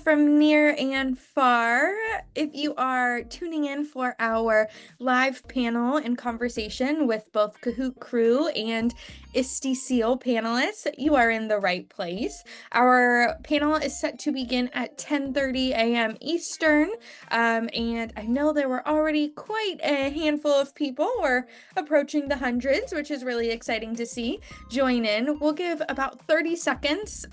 from near and far. If you are tuning in for our live panel and conversation with both Kahoot crew and ISTE Seal panelists, you are in the right place. Our panel is set to begin at 10:30 a.m. Eastern, and I know there were already quite a handful of people. We're approaching the hundreds, which is really exciting to see. Join in. We'll give about 30 seconds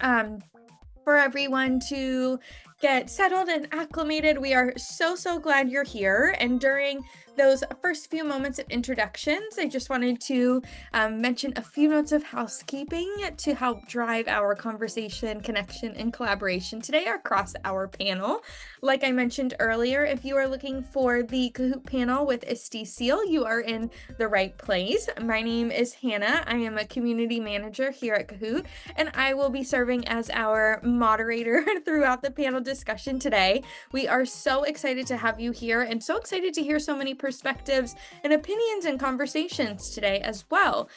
for everyone to get settled and acclimated. We are so glad you're here. And during those first few moments of introductions, I just wanted to mention a few notes of housekeeping to help drive our conversation, connection, and collaboration today across our panel. Like I mentioned earlier, if you are looking for the Kahoot panel with ISTE Seal, you are in the right place. My name is Hannah. I am a community manager here at Kahoot, and I will be serving as our moderator throughout the panel discussion today. We are so excited to have you here and so excited to hear so many perspectives and opinions and conversations today as well.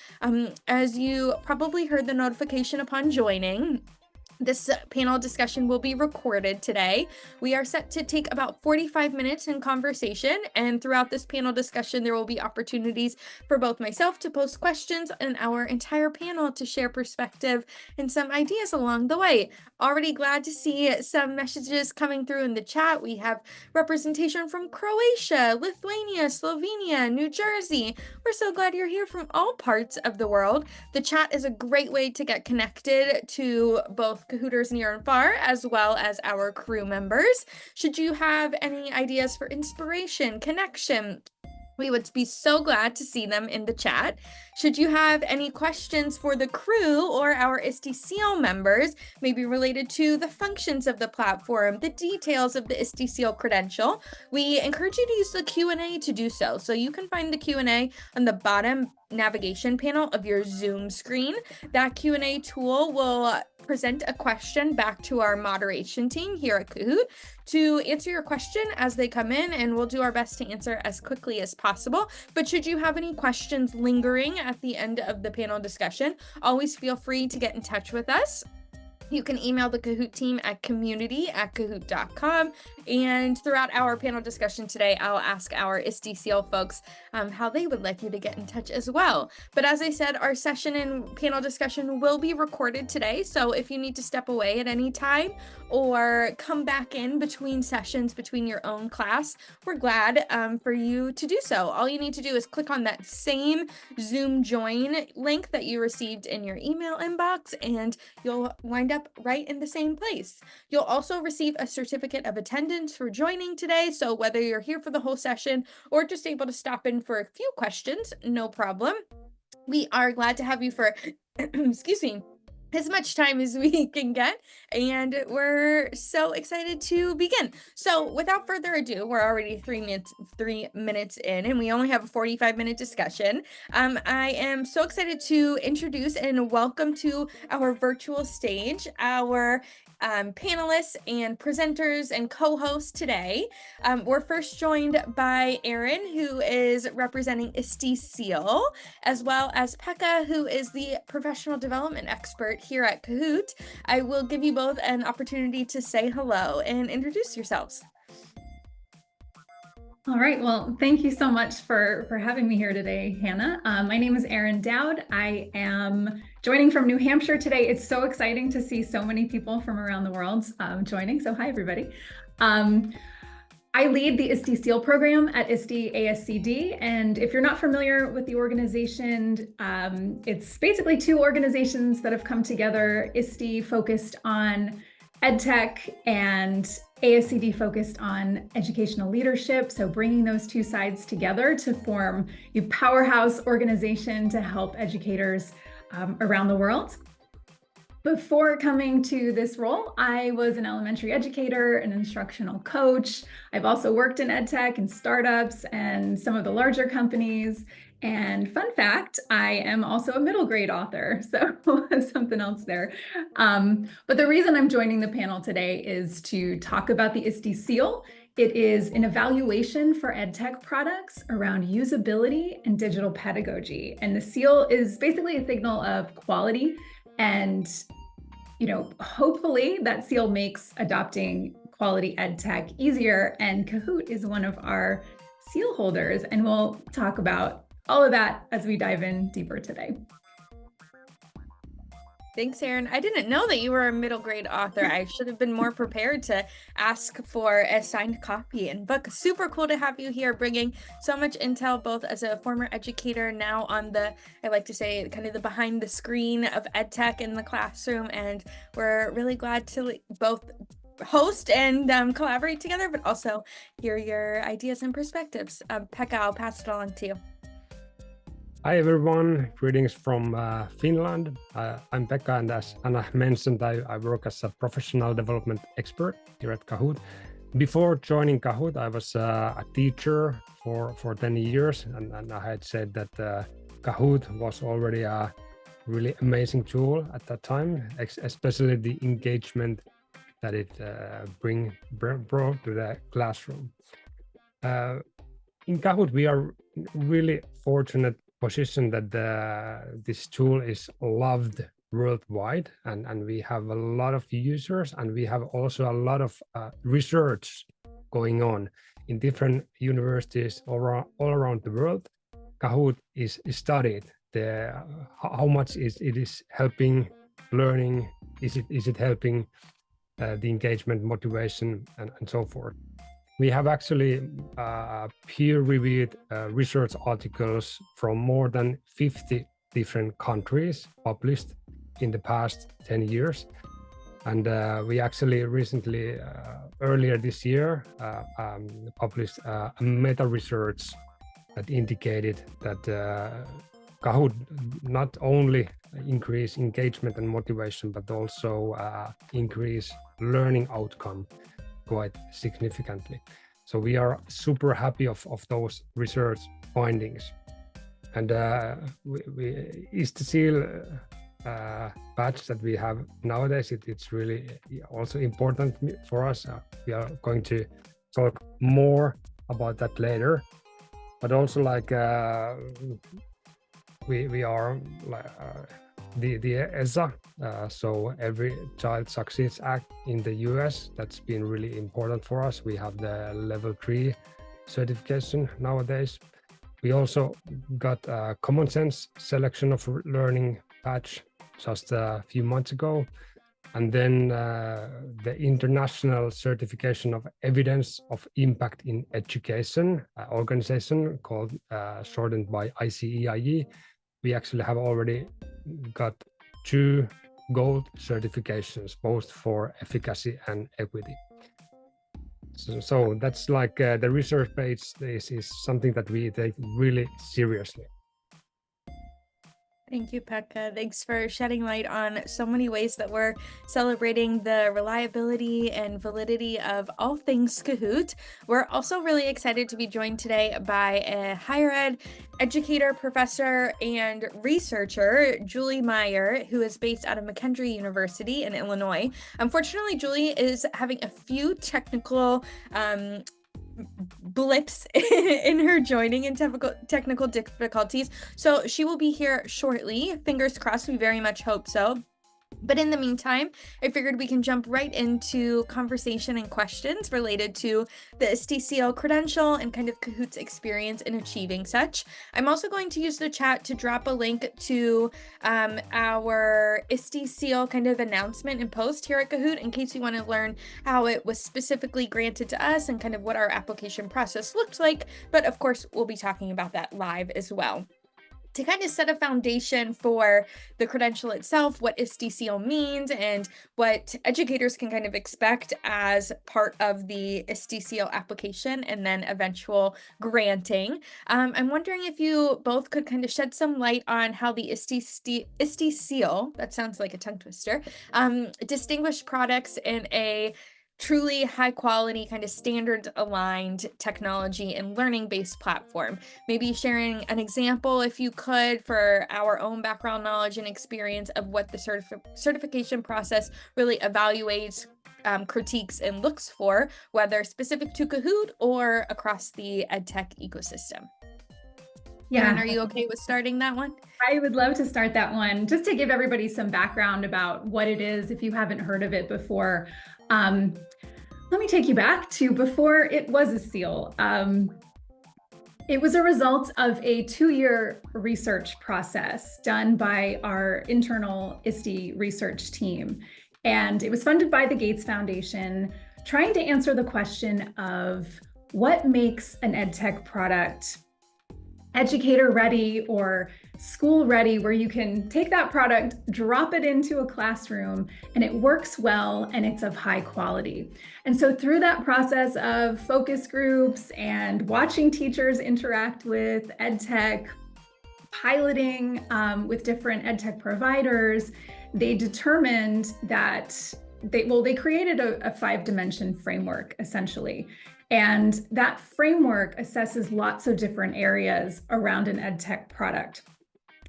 As you probably heard the notification upon joining, this panel discussion will be recorded today. We are set to take about 45 minutes in conversation, and throughout this panel discussion, there will be opportunities for both myself to post questions and our entire panel to share perspective and some ideas along the way. Already glad to see some messages coming through in the chat. We have representation from Croatia, Lithuania, Slovenia, New Jersey. We're so glad you're here from all parts of the world. The chat is a great way to get connected to both Kahooters near and far, as well as our crew members. Should you have any ideas for inspiration, connection, we would be so glad to see them in the chat. Should you have any questions for the crew or our ISTE Seal members, maybe related to the functions of the platform, the details of the ISTE Seal credential, we encourage you to use the Q&A to do so. So you can find the Q&A on the bottom navigation panel of your Zoom screen. That Q&A tool will present a question back to our moderation team here at Kahoot to answer your question as they come in, and we'll do our best to answer as quickly as possible. But should you have any questions lingering at the end of the panel discussion, always feel free to get in touch with us. You can email the Kahoot team at community@kahoot.com. And throughout our panel discussion today, I'll ask our ISTE Seal folks how they would like you to get in touch as well. But as I said, our session and panel discussion will be recorded today. So if you need to step away at any time or come back in between sessions, between your own class, we're glad for you to do so. All you need to do is click on that same Zoom join link that you received in your email inbox, and you'll wind up right in the same place. You'll also receive a certificate of attendance for joining today. So whether you're here for the whole session or just able to stop in for a few questions, no problem. We are glad to have you for, excuse me, as much time as we can get, and we're so excited to begin. So without further ado, we're already 3 minutes in, and we only have a 45-minute discussion. I am so excited to introduce and welcome to our virtual stage our panelists and presenters and co-hosts today. We're first joined by Erin, who is representing ISTE Seal, as well as Pekka, who is the professional development expert here at Kahoot. I will give you both an opportunity to say hello and introduce yourselves. All right, well, thank you so much for having me here today, Hannah. My name is Erin Dowd. I am joining from New Hampshire today. It's so exciting to see so many people from around the world joining. So hi, everybody. I lead the ISTE Seal program at ISTE ASCD. And if you're not familiar with the organization, it's basically two organizations that have come together, ISTE focused on EdTech and ASCD focused on educational leadership. So bringing those two sides together to form a powerhouse organization to help educators around the world. Before coming to this role, I was an elementary educator, an instructional coach. I've also worked in EdTech and startups and some of the larger companies. And fun fact, I am also a middle grade author, so something else there. But the reason I'm joining the panel today is to talk about the ISTE Seal. It is an evaluation for EdTech products around usability and digital pedagogy. And the seal is basically a signal of quality, and hopefully that seal makes adopting quality ed tech easier. And Kahoot is one of our seal holders. And we'll talk about all of that as we dive in deeper today. Thanks, Erin. I didn't know that you were a middle grade author. I should have been more prepared to ask for a signed copy and book. Super cool to have you here, bringing so much intel, both as a former educator, now on the, I like to say, kind of the behind the screen of ed tech in the classroom. And we're really glad to both host and collaborate together, but also hear your ideas and perspectives. Pekka, I'll pass it on to you. Hi everyone, greetings from Finland. I'm Pekka, and as Anna mentioned, I work as a professional development expert here at Kahoot. Before joining Kahoot, I was a teacher for 10 years, and I had said that Kahoot was already a really amazing tool at that time, especially the engagement that it brought to the classroom. In Kahoot, we are really fortunate position that this tool is loved worldwide, and we have a lot of users, and we have also a lot of research going on in different universities all around the world. Kahoot is studied. How much it is helping learning? Is it helping the engagement, motivation, and so forth? We have actually peer-reviewed research articles from more than 50 different countries published in the past 10 years. And we actually recently, earlier this year, published a meta-research that indicated that Kahoot not only increase engagement and motivation, but also increase learning outcome quite significantly. So we are super happy of those research findings. And ISTE Seal badge that we have nowadays, it's really also important for us. We are going to talk more about that later. But also like we are the ESA, so Every Child Succeeds Act in the US, that's been really important for us. We have the level 3 certification nowadays. We also got a common sense selection of learning badge just a few months ago. And then the international certification of evidence of impact in education organization called shortened by ICEIE. We actually have already got 2 gold certifications, both for efficacy and equity. So that's like the research page is something that we take really seriously. Thank you, Pekka. Thanks for shedding light on so many ways that we're celebrating the reliability and validity of all things Kahoot. We're also really excited to be joined today by a higher ed educator, professor, and researcher, Julie Meyer, who is based out of McKendree University in Illinois. Unfortunately, Julie is having a few technical blips in her joining and technical difficulties, so she will be here shortly. Fingers crossed, we very much hope so. But in the meantime, I figured we can jump right into conversation and questions related to the ISTE Seal credential and kind of Kahoot's experience in achieving such. I'm also going to use the chat to drop a link to our ISTE Seal kind of announcement and post here at Kahoot in case you want to learn how it was specifically granted to us and kind of what our application process looked like. But of course, we'll be talking about that live as well. To kind of set a foundation for the credential itself, what ISTE Seal means, and what educators can kind of expect as part of the ISTE Seal application and then eventual granting. I'm wondering if you both could kind of shed some light on how the ISTE Seal, that sounds like a tongue twister, distinguished products in a truly high quality, kind of standards aligned technology and learning based platform. Maybe sharing an example, if you could, for our own background knowledge and experience of what the certification process really evaluates, critiques, and looks for, whether specific to Kahoot or across the EdTech ecosystem. Yeah. Erin, are you okay with starting that one? I would love to start that one, just to give everybody some background about what it is if you haven't heard of it before. Let me take you back to before it was a seal. It was a result of a 2-year research process done by our internal ISTE research team. And it was funded by the Gates Foundation, trying to answer the question of what makes an EdTech product educator ready or school ready, where you can take that product, drop it into a classroom, and it works well and it's of high quality. And so through that process of focus groups and watching teachers interact with EdTech, piloting with different EdTech providers, they determined that they created a 5-dimension framework essentially. And that framework assesses lots of different areas around an EdTech product.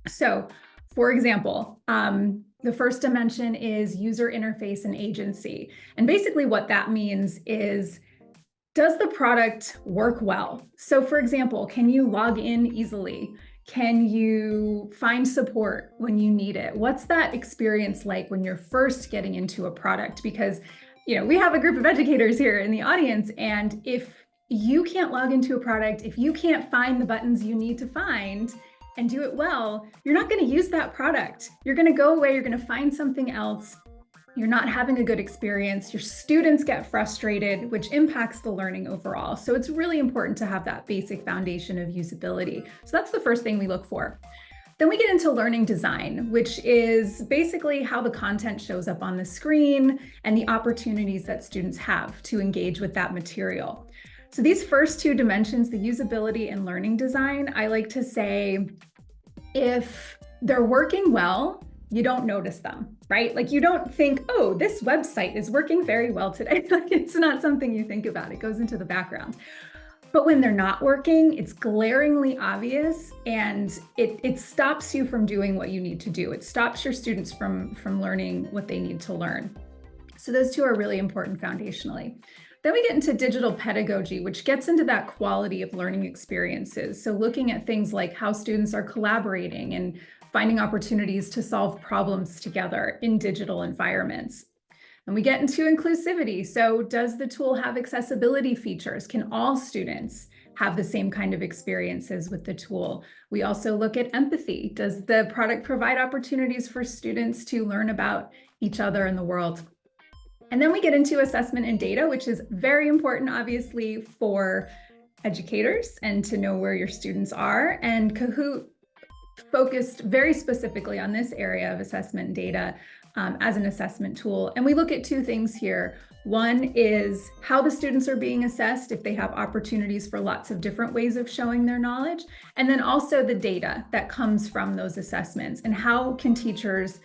So, for example, the first dimension is user interface and agency. And basically what that means is, does the product work well? So for example, can you log in easily? Can you find support when you need it? What's that experience like when you're first getting into a product? Because we have a group of educators here in the audience, and if you can't log into a product, if you can't find the buttons you need to find and do it well, you're not going to use that product. You're going to go away, you're going to find something else. You're not having a good experience. Your students get frustrated, which impacts the learning overall. So it's really important to have that basic foundation of usability. So that's the first thing we look for. Then we get into learning design, which is basically how the content shows up on the screen and the opportunities that students have to engage with that material. So these first 2 dimensions, the usability and learning design, I like to say, if they're working well, you don't notice them, right? Like you don't think, oh, this website is working very well today. Like it's not something you think about. It goes into the background. But when they're not working, it's glaringly obvious, and it stops you from doing what you need to do. It stops your students from learning what they need to learn. So those 2 are really important foundationally. Then we get into digital pedagogy, which gets into that quality of learning experiences. So looking at things like how students are collaborating and finding opportunities to solve problems together in digital environments. And we get into inclusivity. So does the tool have accessibility features? Can all students have the same kind of experiences with the tool? We also look at empathy. Does the product provide opportunities for students to learn about each other in the world? And then we get into assessment and data, which is very important, obviously, for educators and to know where your students are. And Kahoot focused very specifically on this area of assessment and data as an assessment tool. And we look at 2 things here. One is how the students are being assessed, if they have opportunities for lots of different ways of showing their knowledge, and then also the data that comes from those assessments, and how can teachers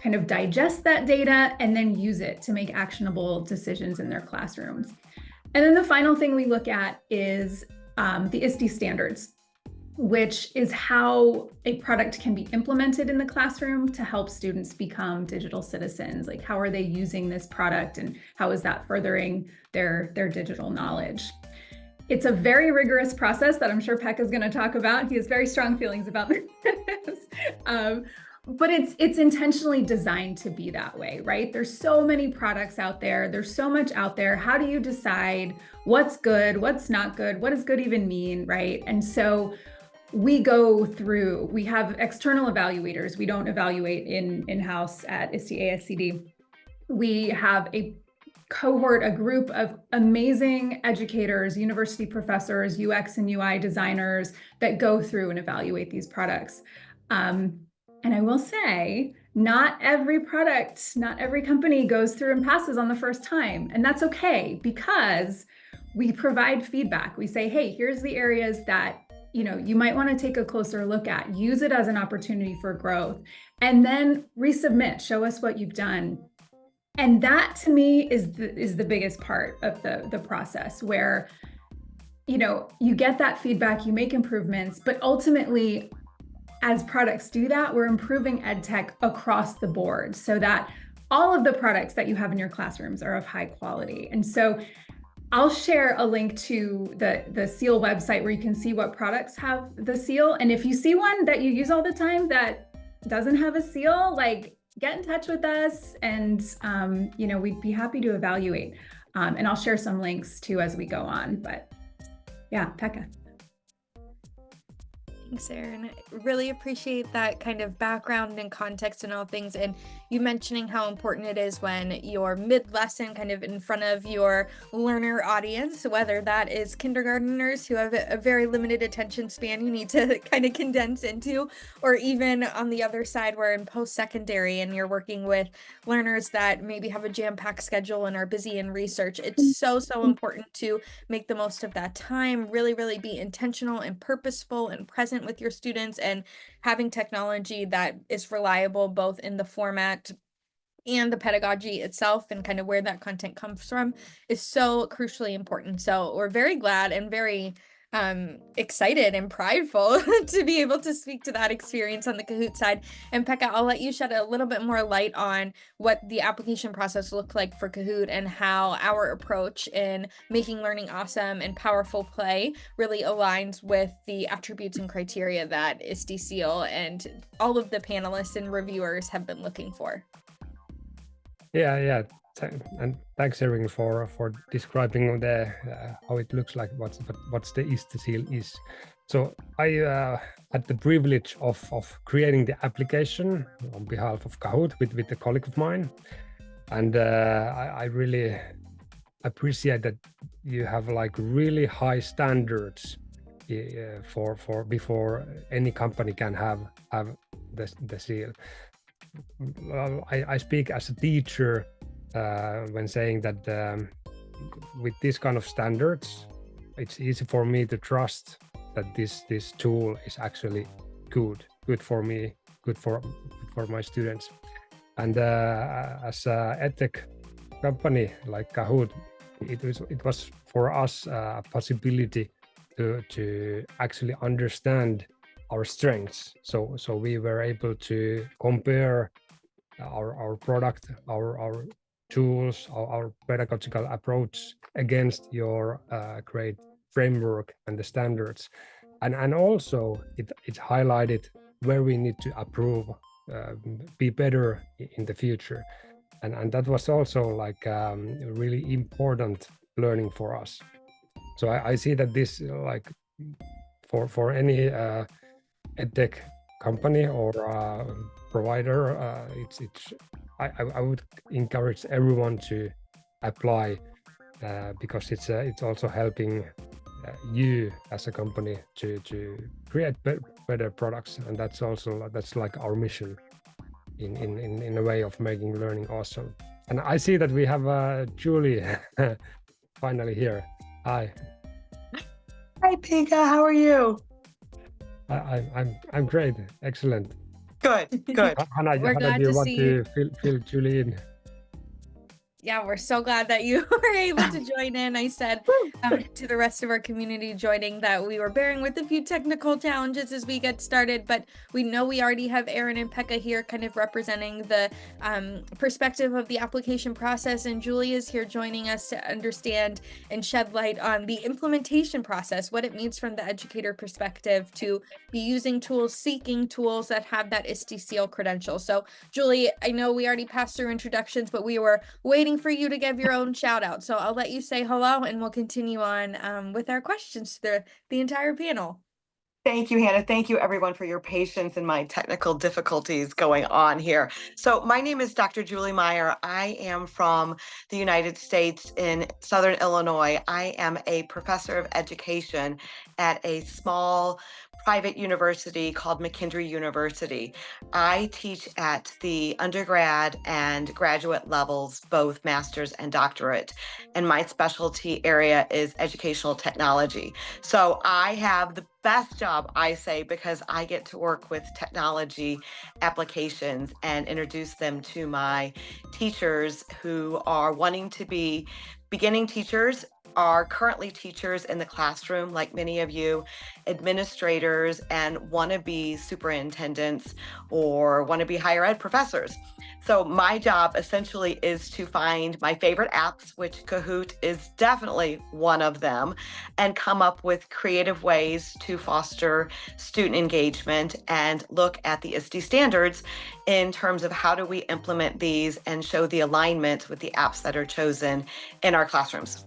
kind of digest that data and then use it to make actionable decisions in their classrooms. And then the final thing we look at is the ISTE standards, which is how a product can be implemented in the classroom to help students become digital citizens. Like, how are they using this product and how is that furthering their digital knowledge? It's a very rigorous process that I'm sure Pekka is going to talk about. He has very strong feelings about this. But it's intentionally designed to be that way, right? There's so many products out there. There's so much out there. How do you decide what's good, what's not good? What does good even mean, right? And so we have external evaluators. We don't evaluate in-house at ISTE ASCD. We have a cohort, a group of amazing educators, university professors, UX and UI designers that go through and evaluate these products. And I will say, not every product, not every company goes through and passes on the first time. And that's okay, because we provide feedback. We say, hey, here's the areas that you might want to take a closer look at. Use it as an opportunity for growth, and then resubmit. Show us what you've done. And that, to me, is the biggest part of the process, where you get that feedback, you make improvements, but ultimately, as products do that, we're improving EdTech across the board so that all of the products that you have in your classrooms are of high quality. And so I'll share a link to the Seal website where you can see what products have the seal. And if you see one that you use all the time that doesn't have a seal, like, get in touch with us, and we'd be happy to evaluate. And I'll share some links too as we go on. But yeah, Pekka. Thanks, Erin. Really appreciate that kind of background and context and all things. And you mentioning how important it is when you're mid-lesson kind of in front of your learner audience, whether that is kindergarteners who have a very limited attention span you need to kind of condense into, or even on the other side, we're in post-secondary and you're working with learners that maybe have a jam-packed schedule and are busy in research. It's so important to make the most of that time, really be intentional and purposeful and present with your students, and having technology that is reliable both in the format and the pedagogy itself and kind of where that content comes from is so crucially important. So we're very glad and very excited and prideful to be able to speak to that experience on the Kahoot side. And Pekka, I'll let you shed a little bit more light on what the application process looked like for Kahoot and how our approach in making learning awesome and powerful play really aligns with the attributes and criteria that ISTE Seal and all of the panelists and reviewers have been looking for. Yeah. And thanks, Erin, for describing the how it looks like, what's the ISTE Seal is. So I had the privilege of creating the application on behalf of Kahoot with a colleague of mine, and I really appreciate that you have like really high standards for before any company can have the seal. I speak as a teacher when saying that with this kind of standards, it's easy for me to trust that this tool is actually good for me, good for my students. And as a edtech company like Kahoot, it was for us a possibility to actually understand our strengths. So we were able to compare our product, our tools, our pedagogical approach against your great framework and the standards. And also it highlighted where we need to improve, be better in the future. And that was also like really important learning for us. So I see that this like for any edtech company or provider, I would encourage everyone to apply because it's also helping you as a company to create better products, and that's like our mission in a way of making learning awesome. And I see that we have Julie finally here. Hi. Hi, Pekka. How are you? I'm great. Excellent. Good. Hannah, We're glad do you to want see to fill Julie in? Yeah, we're so glad that you were able to join in. I said to the rest of our community joining that we were bearing with a few technical challenges as we get started, but we know we already have Erin and Pekka here kind of representing the perspective of the application process, and Julie is here joining us to understand and shed light on the implementation process, what it means from the educator perspective to be using tools, seeking tools that have that ISTE Seal credential. So Julie, I know we already passed through introductions, but we were waiting for you to give your own shout out. So I'll let you say hello and we'll continue on with our questions to the entire panel. Thank you, Hannah. Thank you, everyone, for your patience and my technical difficulties going on here. So my name is Dr. Julie Meyer. I am from the United States in Southern Illinois. I am a professor of education at a small private university called McKendree University. I teach at the undergrad and graduate levels, both master's and doctorate, and my specialty area is educational technology. So I have the best job, I say, because I get to work with technology applications and introduce them to my teachers who are wanting to be beginning teachers are currently teachers in the classroom, like many of you, administrators, and wannabe superintendents or wannabe higher ed professors. So my job essentially is to find my favorite apps, which Kahoot is definitely one of them, and come up with creative ways to foster student engagement and look at the ISTE standards in terms of how do we implement these and show the alignment with the apps that are chosen in our classrooms.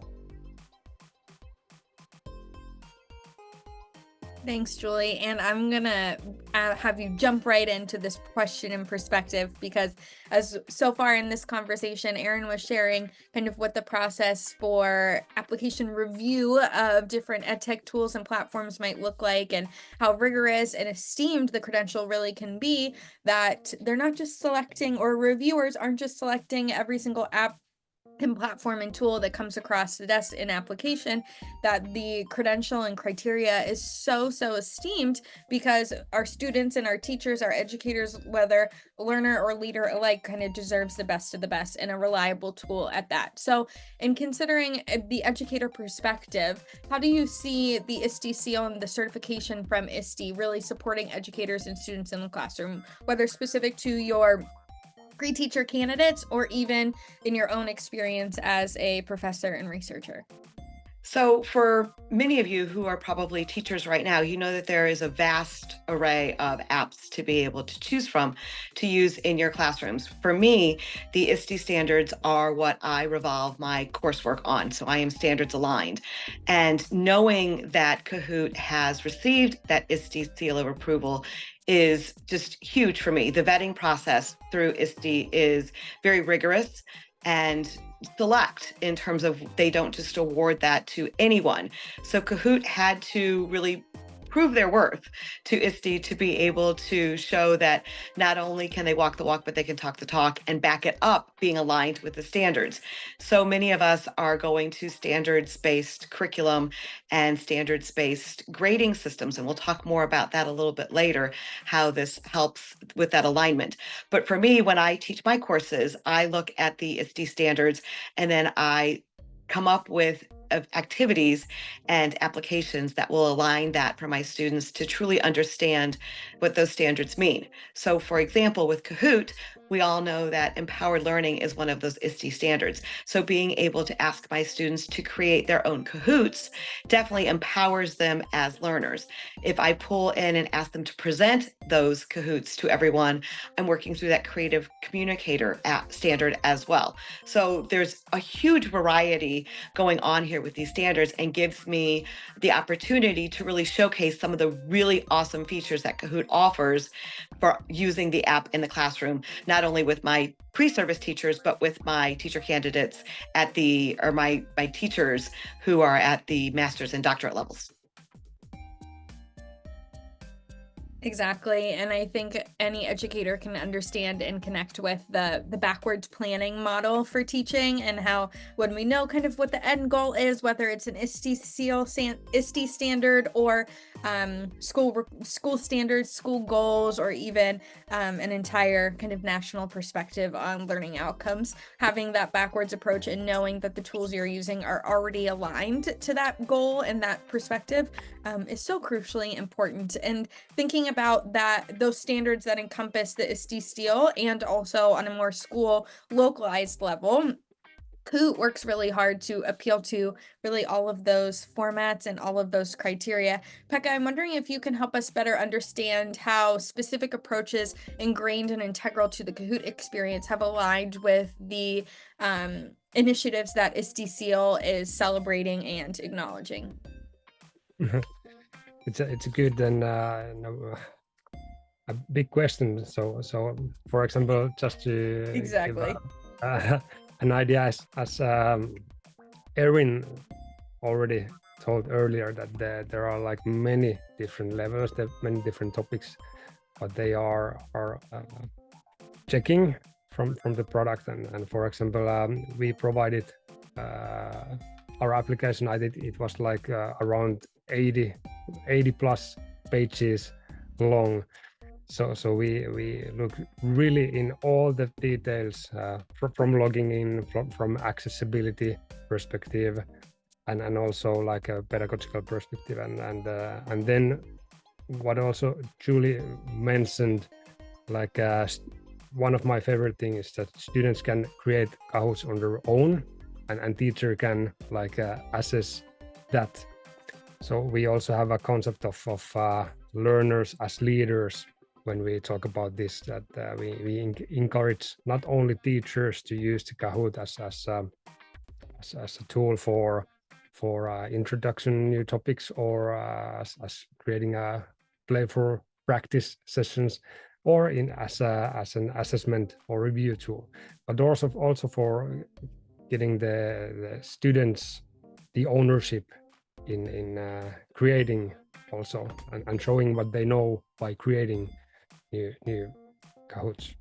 Thanks, Julie. And I'm gonna have you jump right into this question and perspective, because as so far in this conversation, Erin was sharing kind of what the process for application review of different edtech tools and platforms might look like, and how rigorous and esteemed the credential really can be, that they're not just selecting, or reviewers aren't just selecting every single app and platform and tool that comes across the desk in application, that the credential and criteria is so esteemed, because our students and our teachers, our educators, whether learner or leader alike, kind of deserves the best of the best, and a reliable tool at that. So in considering the educator perspective, how do you see the ISTE Seal and the certification from ISTE really supporting educators and students in the classroom, whether specific to your pre-teacher candidates or even in your own experience as a professor and researcher? So for many of you who are probably teachers right now, you know that there is a vast array of apps to be able to choose from to use in your classrooms. For me, the ISTE standards are what I revolve my coursework on. So I am standards aligned. And knowing that Kahoot has received that ISTE seal of approval is just huge for me. The vetting process through ISTE is very rigorous and select in terms of they don't just award that to anyone. So Kahoot had to really prove their worth to ISTE to be able to show that not only can they walk the walk, but they can talk the talk, and back it up being aligned with the standards. So many of us are going to standards-based curriculum and standards-based grading systems, and we'll talk more about that a little bit later, how this helps with that alignment. But for me, when I teach my courses, I look at the ISTE standards, and then I come up with activities and applications that will align that for my students to truly understand what those standards mean. So for example, with Kahoot, we all know that empowered learning is one of those ISTE standards. So being able to ask my students to create their own Kahoots definitely empowers them as learners. If I pull in and ask them to present those Kahoots to everyone, I'm working through that creative communicator standard as well. So there's a huge variety going on here with these standards, and gives me the opportunity to really showcase some of the really awesome features that Kahoot offers for using the app in the classroom, not only with my pre-service teachers, but with my teacher candidates at my teachers who are at the master's and doctorate levels. Exactly. And I think any educator can understand and connect with the backwards planning model for teaching, and how when we know kind of what the end goal is, whether it's an ISTE Seal ISTE standard, or school standards, school goals, or even an entire kind of national perspective on learning outcomes, having that backwards approach and knowing that the tools you're using are already aligned to that goal and that perspective is so crucially important. And thinking about those standards that encompass the ISTE Seal, and also on a more school localized level, Kahoot works really hard to appeal to really all of those formats and all of those criteria. Pekka, I'm wondering if you can help us better understand how specific approaches ingrained and integral to the Kahoot experience have aligned with the initiatives that ISTE Seal is celebrating and acknowledging. It's a good and a big question. So for example, just to Exactly. give an idea, as Erin already told earlier, that there are like many different levels, there are many different topics, but they are checking from the product. And for example, we provided our application. I did, it was like around 80 plus pages long. So we look really in all the details from logging in, from accessibility perspective, and also like a pedagogical perspective, and then what also Julie mentioned, like one of my favorite things is that students can create Kahoots on their own, and teacher can like assess that. So we also have a concept of learners as leaders when we talk about this, that we encourage not only teachers to use the Kahoot as a tool for introduction new topics, or as creating a playful practice sessions, or as an assessment or review tool, but also for getting the students the ownership in creating also, and showing what they know by creating new Kahoots.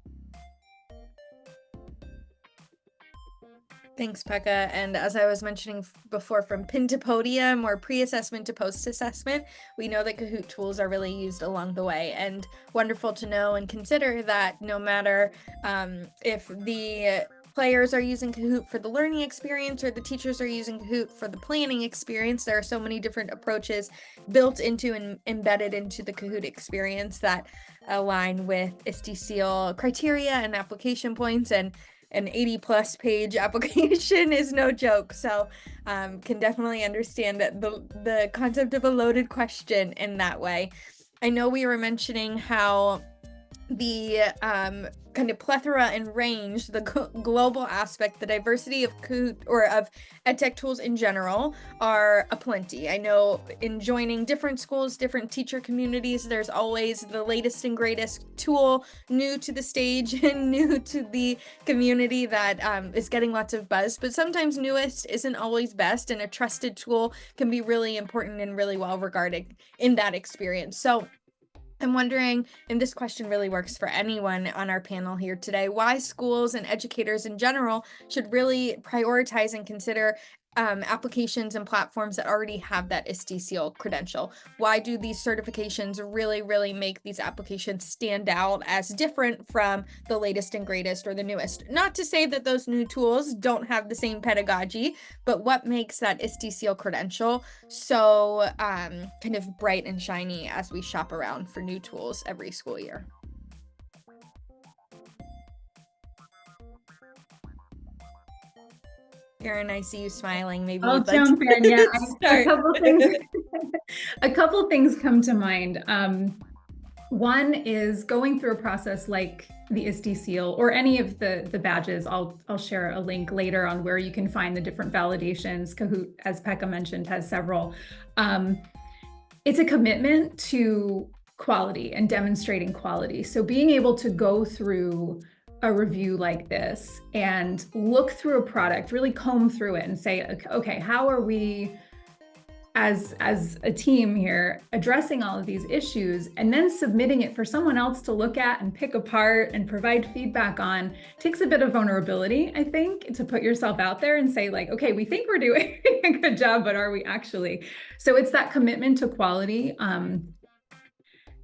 Thanks, Pekka. And as I was mentioning before, from pin to podium or pre-assessment to post-assessment, we know that Kahoot tools are really used along the way, and wonderful to know and consider that no matter if the players are using Kahoot for the learning experience or the teachers are using Kahoot for the planning experience, there are so many different approaches built into and embedded into the Kahoot experience that align with ISTE Seal criteria and application points, and an 80+ page application is no joke. So can definitely understand that the concept of a loaded question in that way. I know we were mentioning how the kind of plethora and range, the global aspect, the diversity of Kahoot or of EdTech tools in general are aplenty. I know in joining different schools, different teacher communities, there's always the latest and greatest tool new to the stage and new to the community that is getting lots of buzz, but sometimes newest isn't always best, and a trusted tool can be really important and really well regarded in that experience. So I'm wondering, and this question really works for anyone on our panel here today, why schools and educators in general should really prioritize and consider applications and platforms that already have that ISTE Seal credential. Why do these certifications really make these applications stand out as different from the latest and greatest or the newest? Not to say that those new tools don't have the same pedagogy, but what makes that ISTE Seal credential so kind of bright and shiny as we shop around for new tools every school year? Erin, I see you smiling. Maybe I'll you'd like jump to in. Yeah, start. a couple things come to mind. One is going through a process like the ISTE Seal or any of the badges. I'll share a link later on where you can find the different validations. Kahoot, as Pekka mentioned, has several. It's a commitment to quality and demonstrating quality. So being able to go through a review like this and look through a product, really comb through it and say, okay, how are we as a team here addressing all of these issues, and then submitting it for someone else to look at and pick apart and provide feedback on takes a bit of vulnerability, I think, to put yourself out there and say like, okay, we think we're doing a good job, but are we actually? So it's that commitment to quality.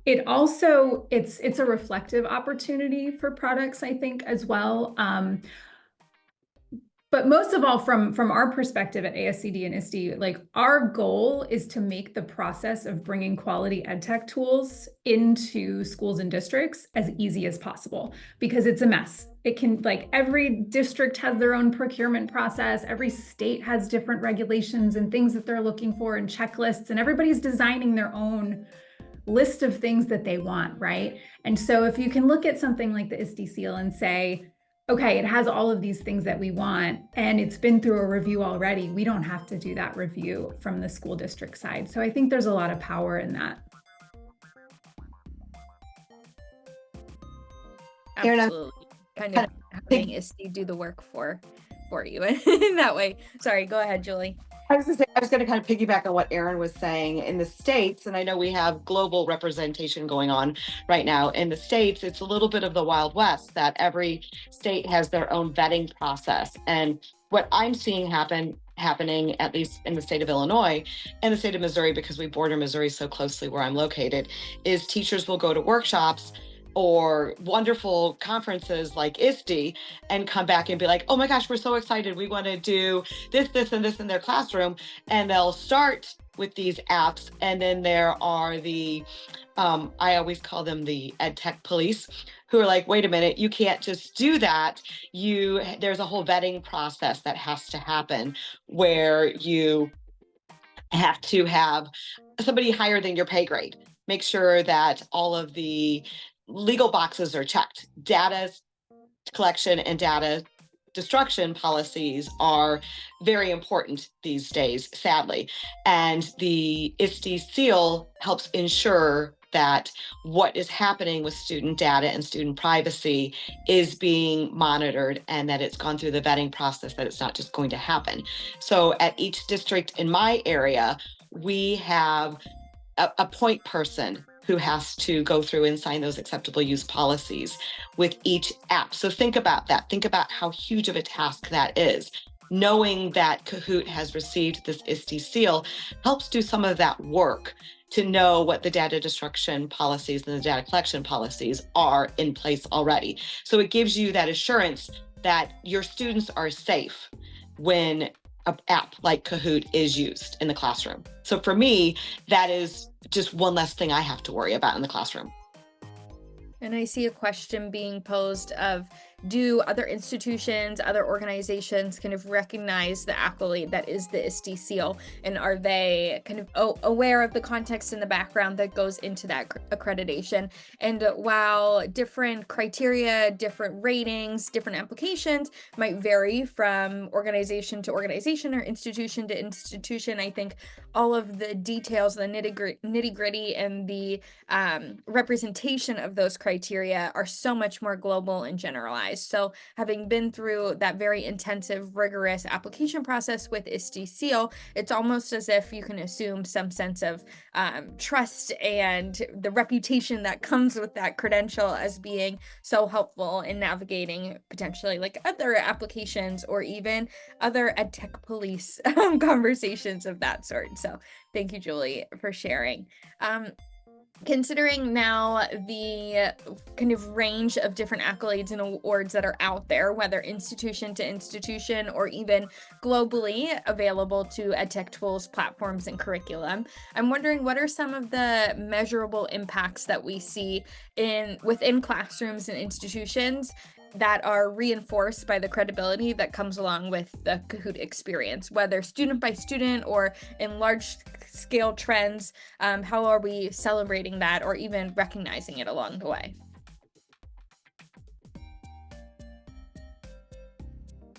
It also, it's a reflective opportunity for products, I think, as well. But most of all, from our perspective at ASCD and ISTE, like our goal is to make the process of bringing quality EdTech tools into schools and districts as easy as possible, because it's a mess. It can, like, every district has their own procurement process. Every state has different regulations and things that they're looking for and checklists, and everybody's designing their own list of things that they want, right? And so if you can look at something like the ISTE Seal and say, okay, it has all of these things that we want, and it's been through a review already, we don't have to do that review from the school district side. So I think there's a lot of power in that. Absolutely. Kind of having ISTE do the work for you in that way. Sorry, go ahead, Julie. I was going to kind of piggyback on what Erin was saying. In the States, and I know we have global representation going on right now. In the States, it's a little bit of the Wild West, that every state has their own vetting process. And what I'm seeing happening, at least in the state of Illinois and the state of Missouri, because we border Missouri so closely where I'm located, is teachers will go to workshops or wonderful conferences like ISTE and come back and be like, oh my gosh, we're so excited. We want to do this, this, and this in their classroom. And they'll start with these apps. And then there are the, I always call them the ed tech police, who are like, wait a minute, you can't just do that. There's a whole vetting process that has to happen where you have to have somebody higher than your pay grade. Make sure that all of the legal boxes are checked. Data collection and data destruction policies are very important these days, sadly. And the ISTE Seal helps ensure that what is happening with student data and student privacy is being monitored, and that it's gone through the vetting process, that it's not just going to happen. So at each district in my area, we have a point person who has to go through and sign those acceptable use policies with each app. So think about that. Think about how huge of a task that is. Knowing that Kahoot has received this ISTE seal helps do some of that work to know what the data destruction policies and the data collection policies are in place already. So it gives you that assurance that your students are safe when an app like Kahoot is used in the classroom. So for me, that is just one less thing I have to worry about in the classroom. And I see a question being posed of, do other institutions, other organizations kind of recognize the accolade that is the ISTE seal? And are they kind of aware of the context and the background that goes into that accreditation? And while different criteria, different ratings, different applications might vary from organization to organization or institution to institution, I think all of the details, the nitty gritty and the representation of those criteria are so much more global and generalized. So having been through that very intensive, rigorous application process with ISTE Seal, it's almost as if you can assume some sense of trust and the reputation that comes with that credential as being so helpful in navigating potentially like other applications or even other ed tech police conversations of that sort. So thank you, Julie, for sharing. Considering now the kind of range of different accolades and awards that are out there, whether institution to institution or even globally available to edtech tools, platforms, and curriculum, I'm wondering what are some of the measurable impacts that we see within classrooms and institutions that are reinforced by the credibility that comes along with the Kahoot experience, whether student by student or in large scale trends. How are we celebrating that or even recognizing it along the way?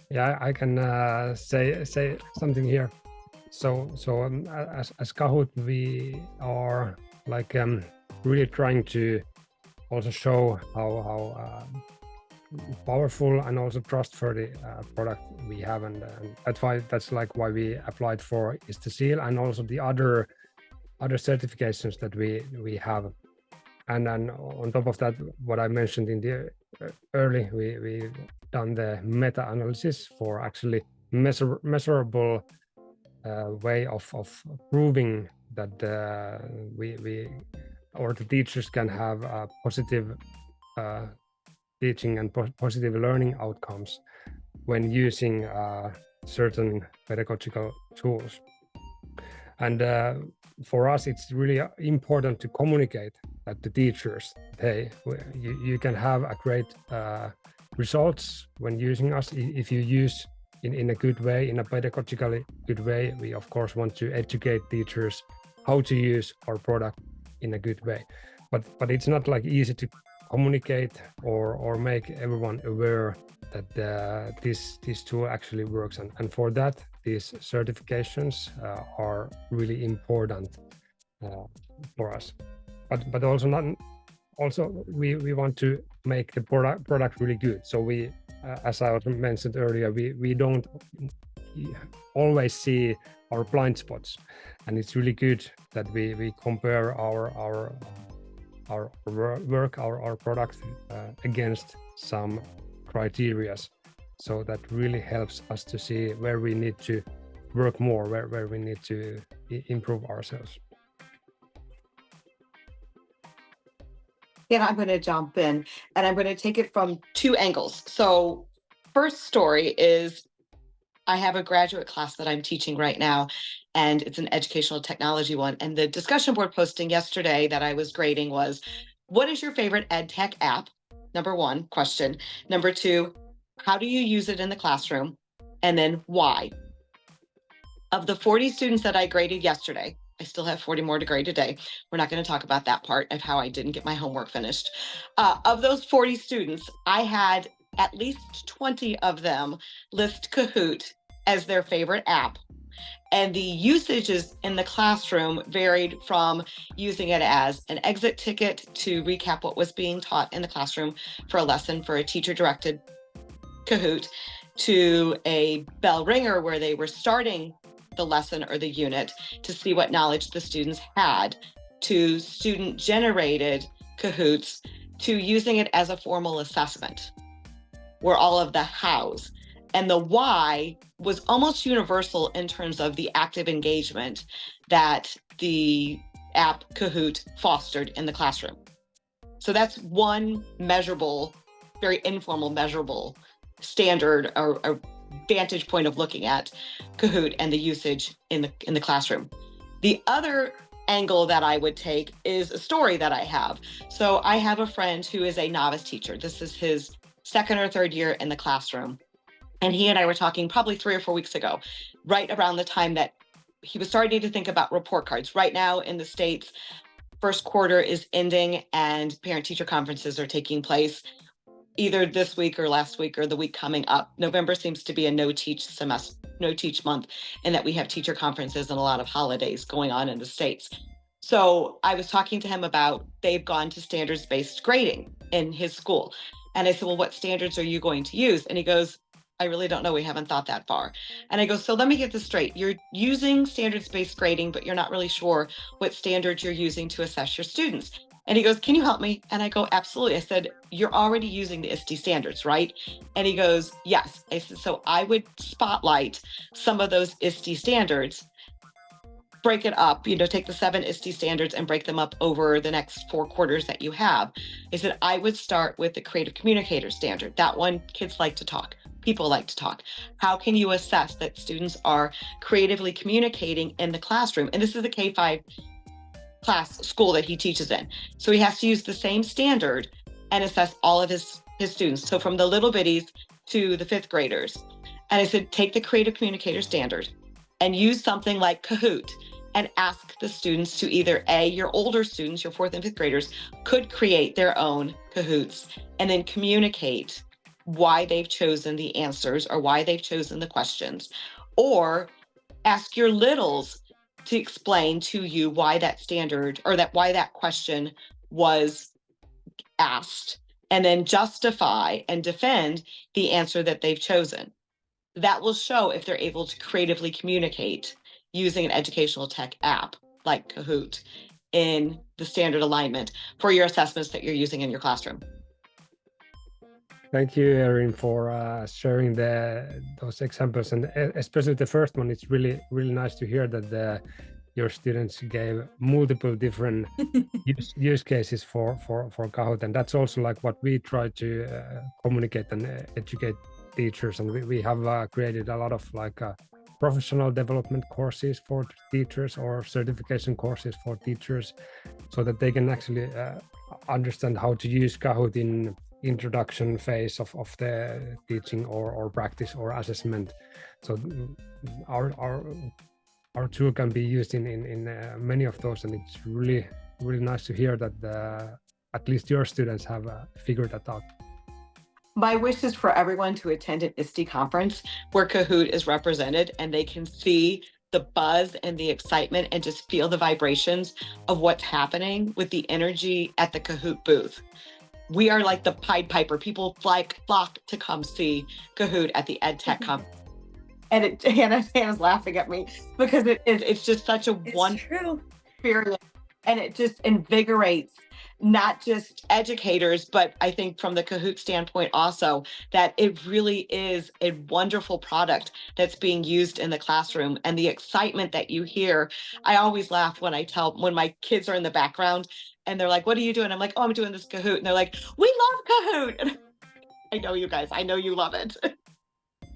Yeah, I can say something here. So as Kahoot, we are like really trying to also show how powerful and also trustworthy product we have, and that's like why we applied for ISTE Seal and also the other certifications that we have. And then on top of that, what I mentioned in the early, we done the meta-analysis for actually measurable way of proving that we or the teachers can have a positive teaching and positive learning outcomes when using certain pedagogical tools. And for us, it's really important to communicate that the teachers, hey, you can have a great results when using us if you use in a good way, in a pedagogically good way. We of course want to educate teachers how to use our product in a good way, but it's not like easy to communicate or make everyone aware that this tool actually works, and for that these certifications are really important for us. But also we want to make the product really good. So we, as I also mentioned earlier, we don't always see our blind spots, and it's really good that we compare our work, our product against some criteria. So that really helps us to see where we need to work more, where we need to improve ourselves. And I'm going to jump in and I'm going to take it from two angles. So first story is I have a graduate class that I'm teaching right now, and it's an educational technology one. And the discussion board posting yesterday that I was grading was, what is your favorite ed tech app? Number one, question. Number two, how do you use it in the classroom? And then why? Of the 40 students that I graded yesterday, I still have 40 more to grade today. We're not going to talk about that part of how I didn't get my homework finished. Of those 40 students, I had at least 20 of them list Kahoot as their favorite app. And the usages in the classroom varied from using it as an exit ticket to recap what was being taught in the classroom for a lesson for a teacher-directed Kahoot, to a bell ringer where they were starting the lesson or the unit to see what knowledge the students had, to student-generated Kahoots, to using it as a formal assessment, where all of the hows. And the why was almost universal in terms of the active engagement that the app Kahoot fostered in the classroom. So that's one measurable, very informal measurable standard or vantage point of looking at Kahoot and the usage in the classroom. The other angle that I would take is a story that I have. So I have a friend who is a novice teacher. This is his second or third year in the classroom. And he and I were talking probably 3 or 4 weeks ago, right around the time that he was starting to think about report cards. Right now in the States, first quarter is ending and parent-teacher conferences are taking place either this week or last week or the week coming up. November seems to be a no-teach semester, no-teach month, in that we have teacher conferences and a lot of holidays going on in the States. So I was talking to him about they've gone to standards-based grading in his school. And I said, well, what standards are you going to use? And he goes, I really don't know. We haven't thought that far. And I go, so let me get this straight. You're using standards-based grading, but you're not really sure what standards you're using to assess your students. And he goes, can you help me? And I go, absolutely. I said, you're already using the ISTE standards, right? And he goes, yes. I said, so I would spotlight some of those ISTE standards, break it up, take the 7 ISTE standards and break them up over the next 4 quarters that you have. I said, I would start with the creative communicator standard. That one, kids like to talk. People like to talk. How can you assess that students are creatively communicating in the classroom? And this is the K-5 class school that he teaches in. So he has to use the same standard and assess all of his students. So from the little bitties to the 5th graders. And I said, take the creative communicator standard and use something like Kahoot and ask the students to either your older students, your 4th and 5th graders, could create their own Kahoots and then communicate why they've chosen the answers or why they've chosen the questions, or ask your littles to explain to you why that standard or why that question was asked, and then justify and defend the answer that they've chosen. That will show if they're able to creatively communicate using an educational tech app like Kahoot in the standard alignment for your assessments that you're using in your classroom. Thank you, Erin, for sharing those examples, and especially the first one. It's really nice to hear that your students gave multiple different use cases for Kahoot, and that's also like what we try to communicate and educate teachers. And we have created a lot of professional development courses for teachers or certification courses for teachers, so that they can actually understand how to use Kahoot in introduction phase of the teaching or practice or assessment. So our tool can be used in many of those, and it's really nice to hear that at least your students have figured that out. My wish is for everyone to attend an ISTE conference where Kahoot is represented and they can see the buzz and the excitement and just feel the vibrations of what's happening with the energy at the Kahoot booth. We are like the Pied Piper. People flock to come see Kahoot at the EdTech conference. And Hannah's laughing at me because it's just such a wonderful experience, and it just invigorates not just educators, but I think from the Kahoot standpoint also, that it really is a wonderful product that's being used in the classroom. And the excitement that you hear, I always laugh when my kids are in the background and they're like, what are you doing? I'm like, oh, I'm doing this Kahoot. And they're like, we love Kahoot. And I know you guys, I know you love it.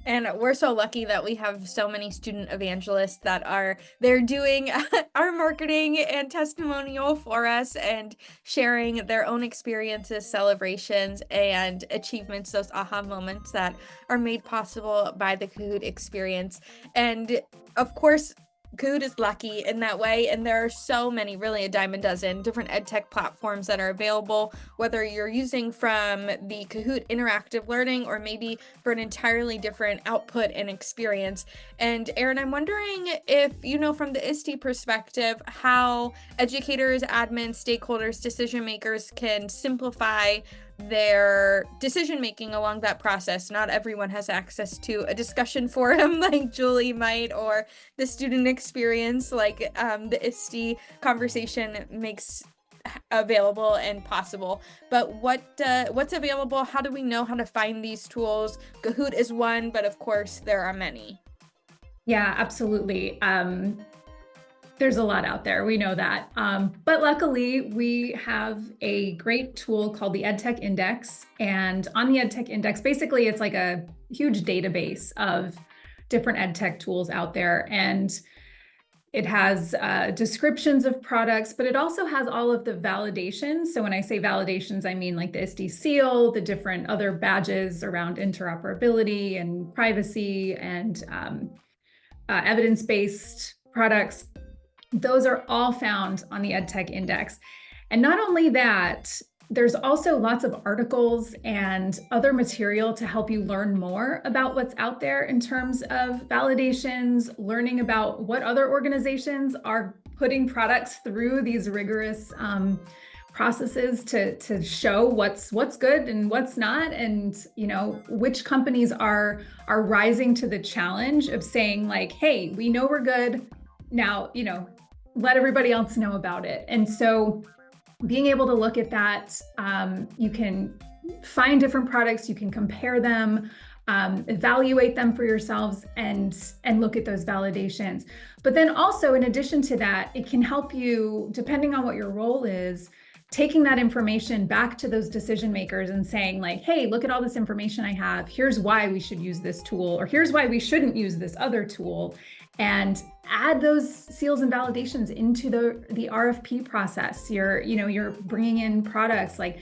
And we're so lucky that we have so many student evangelists that they're doing our marketing and testimonial for us and sharing their own experiences, celebrations, and achievements, those aha moments that are made possible by the Kahoot experience. And of course, Kahoot is lucky in that way, and there are so many, really a dime a dozen different edtech platforms that are available, whether you're using from the Kahoot interactive learning or maybe for an entirely different output and experience. And Erin, I'm wondering if you know from the ISTE perspective how educators, admins, stakeholders, decision makers can simplify their decision making along that process. Not everyone has access to a discussion forum like Julie might, or the student experience like the ISTE conversation makes available and possible. But what's available? How do we know how to find these tools? Kahoot is one, but of course there are many. Yeah, absolutely. There's a lot out there, we know that. But luckily, we have a great tool called the EdTech Index. And on the EdTech Index, basically, it's like a huge database of different EdTech tools out there. And it has descriptions of products, but it also has all of the validations. So when I say validations, I mean like the ISTE Seal, the different other badges around interoperability and privacy and evidence-based products. Those are all found on the EdTech Index. And not only that, there's also lots of articles and other material to help you learn more about what's out there in terms of validations, learning about what other organizations are putting products through these rigorous processes to show what's good and what's not, and which companies are rising to the challenge of saying like, hey, we know we're good now, let everybody else know about it. And so being able to look at that, you can find different products, you can compare them, evaluate them for yourselves and look at those validations. But then also, in addition to that, it can help you, depending on what your role is, taking that information back to those decision makers and saying like, hey, look at all this information I have. Here's why we should use this tool, or here's why we shouldn't use this other tool. And add those seals and validations into the RFP process. You're bringing in products, like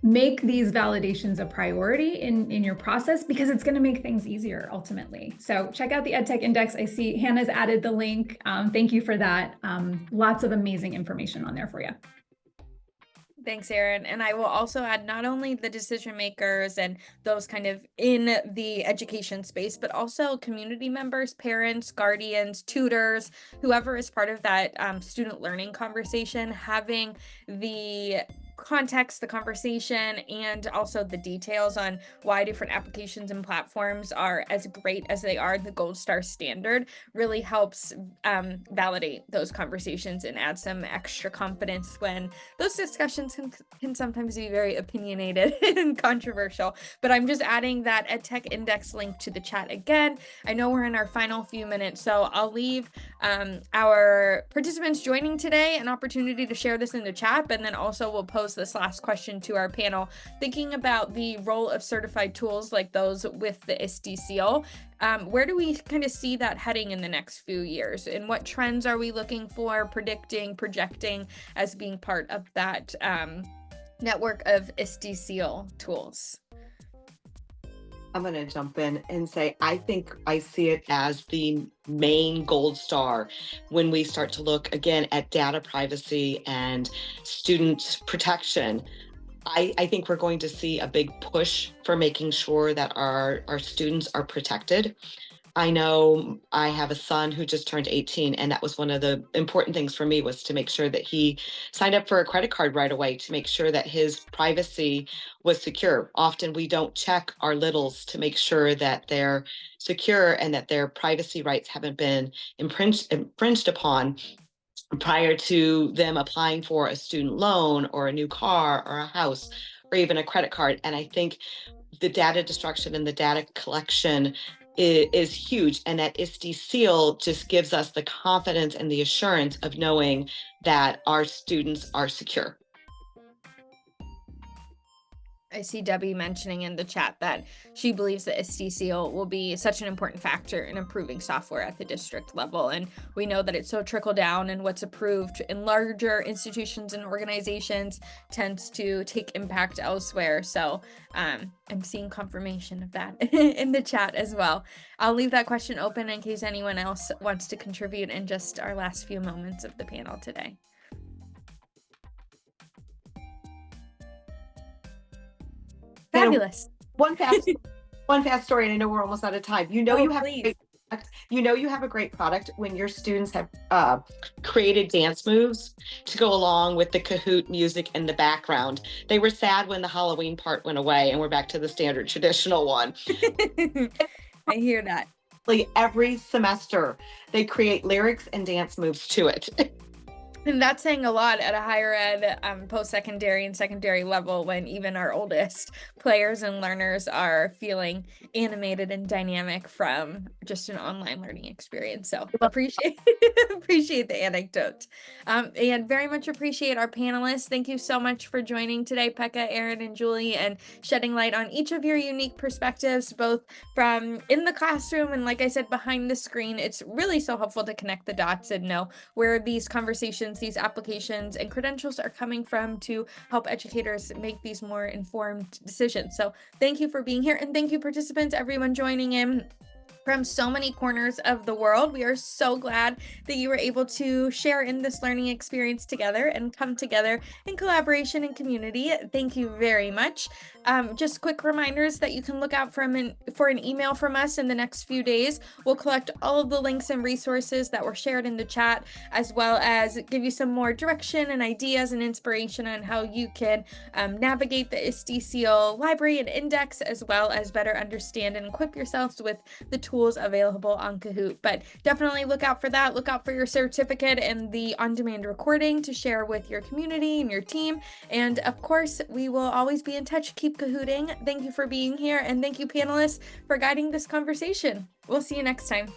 make these validations a priority in your process, because it's going to make things easier ultimately. So check out the EdTech Index. I see Hannah's added the link. Thank you for that. Lots of amazing information on there for you. Thanks, Erin. And I will also add not only the decision makers and those kind of in the education space, but also community members, parents, guardians, tutors, whoever is part of that student learning conversation, having the context, the conversation, and also the details on why different applications and platforms are as great as they are, the gold star standard, really helps validate those conversations and add some extra confidence when those discussions can sometimes be very opinionated and controversial. But I'm just adding that EdTech Index link to the chat again. I know we're in our final few minutes, so I'll leave our participants joining today an opportunity to share this in the chat, but then also we'll post this last question to our panel, thinking about the role of certified tools like those with the ISTE Seal. Where do we kind of see that heading in the next few years? And what trends are we looking for, predicting, projecting as being part of that network of ISTE Seal tools? I'm going to jump in and say, I think I see it as the main gold star when we start to look again at data privacy and student protection. I think we're going to see a big push for making sure that our students are protected. I know I have a son who just turned 18, and that was one of the important things for me, was to make sure that he signed up for a credit card right away to make sure that his privacy was secure. Often we don't check our littles to make sure that they're secure and that their privacy rights haven't been infringed upon. prior to them applying for a student loan or a new car or a house or even a credit card. And I think the data destruction and the data collection is huge. And that ISTE Seal just gives us the confidence and the assurance of knowing that our students are secure. I see Debbie mentioning in the chat that she believes that ISTE Seal will be such an important factor in improving software at the district level. And we know that it's so trickle down, and what's approved in larger institutions and organizations tends to take impact elsewhere. So I'm seeing confirmation of that in the chat as well. I'll leave that question open in case anyone else wants to contribute in just our last few moments of the panel today. Fabulous. One fast story, and I know we're almost out of time. You have you have a great product when your students have created dance moves to go along with the Kahoot music in the background. They were sad when the Halloween part went away and we're back to the standard traditional one. I hear that. Every semester they create lyrics and dance moves to it. And that's saying a lot at a higher ed, post-secondary and secondary level, when even our oldest players and learners are feeling animated and dynamic from just an online learning experience. So appreciate the anecdote, and very much appreciate our panelists. Thank you so much for joining today, Pekka, Erin, and Julie, and shedding light on each of your unique perspectives, both from in the classroom and, like I said, behind the screen. It's really so helpful to connect the dots and know where these conversations, these applications and credentials are coming from to help educators make these more informed decisions. So thank you for being here, and thank you, participants, everyone joining in from so many corners of the world. We are so glad that you were able to share in this learning experience together and come together in collaboration and community. Thank you very much. Just quick reminders that you can look out for an email from us in the next few days. We'll collect all of the links and resources that were shared in the chat, as well as give you some more direction and ideas and inspiration on how you can navigate the ISTE Seal library and index, as well as better understand and equip yourselves with the tools available on Kahoot. But definitely look out for that. Look out for your certificate and the on-demand recording to share with your community and your team. And of course, we will always be in touch. Keep Kahooting. Thank you for being here, and thank you, panelists, for guiding this conversation. We'll see you next time.